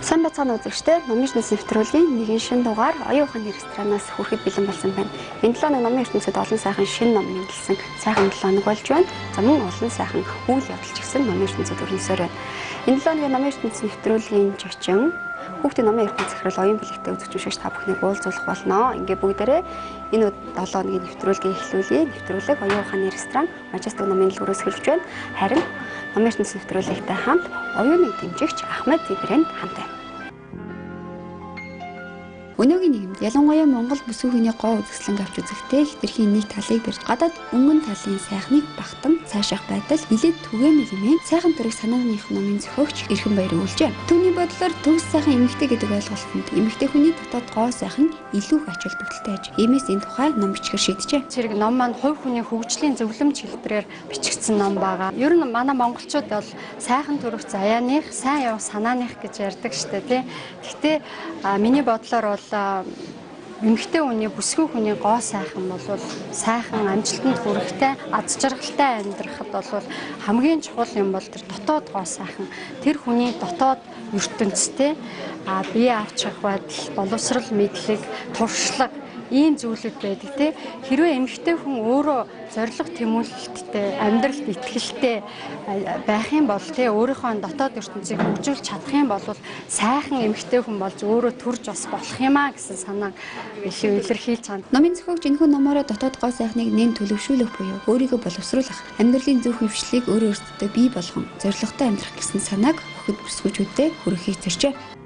Сайн бацааны үзэгчдээ номын нэвтрүүлгийн нэгэн шинэ дугаар оюун ухааны ресторанаас хүрэхэд бэлэн болсон байна. Энэ 7 хоног номын ертөнцид олон сайхан шинэ ном нэмэлсэн сайхан 7 хоног болж байна. За мөн олон сайхан үйл явдал ч гэсэн номын ертөнцид өрнөсөөр байна. Энэ 7 хоногийн номын ертөнцийн нэвтрүүлгийн жичин хүүхдийн номын ертөнц захирал оюун билэгтэй үзэгч та бүхнийг уулзуулах болно. Ингээ бүгдээрээ энэ 7 хоногийн нэвтрүүлгийн эхлүүлээ. Нэвтрүүлэг оюун ухааны ресторан Majestic номын дэлгүүрээс эхэлж байна. Харин номын ертөнц нэвтрүүлэгтэй хамт оюуны дэмжигч Ахмад Зибрэнд хамт байна. Өнөөгийн нийгэмд ялангуяа Монгол бүсгүйний гоо үзэсгэлэн авч үзэхдээ хэтэрхийн нэг талыг барьж гадаад өнгөн талын сайхныг багтан цаашаах байдал нэлээд түгээмэл юм. Сайхан төрөг санааных номын зохиогч Эрхэнбаяр үүлжээ. Түүний бодлоор төгс сайхан эмэгтэй гэдэг ойлголтод эмэгтэй хүний дотоод гоо сайхан илүү их ач холбогдолтой аж. Иймээс энэ тухай ном бичгээр шийджээ. Зэрэг ном маань хувь хүний хөгжлийн зөвлөмж хэлбэрээр бичигдсэн ном байгаа. Ер нь манай монголчууд бол сайхан төрөх заяаных, сайн явах санааных гэж ярьдаг штэ тий. Гэхдээ миний бодлоор бол эмэгтэй хүний бүсгүй хүний гоо сайхан бол сайхан амжилтанд хүрэхтэй аз жаргалтай амьдрахад бол хамгийн чухал юм бол тэр дотоод гоо сайхан тэр хүний дотоод ертөнцтэй бие авчих байдал боловсрал мэдлэг туршлага ийм зүйлүүд байдаг те хэрвээ эмэгтэй хүн өөрөө зориг тэмүүлэлттэй амьдралд итгэлтэй байх юм бол те өөрийнхөө дотоод ертөнцийг хөгжүүлж чадах юм бол сайхан эмэгтэй хүн болж өөрөө төрж бас болох юм а гэсэн санааг илэрхийлж чана. Номын зохиогч энэхүү номоороо дотоод гоо сайхныг нээн төлөвшүүлэх буюу өөрийгөө боловсруулах, амьдралын зөв хөвшлийг өөрөө өөртөө бий болгон зоригтой амьдрах гэсэн санааг бүхэд бүсгүйчүүдэд хүргэхийг зорьжээ.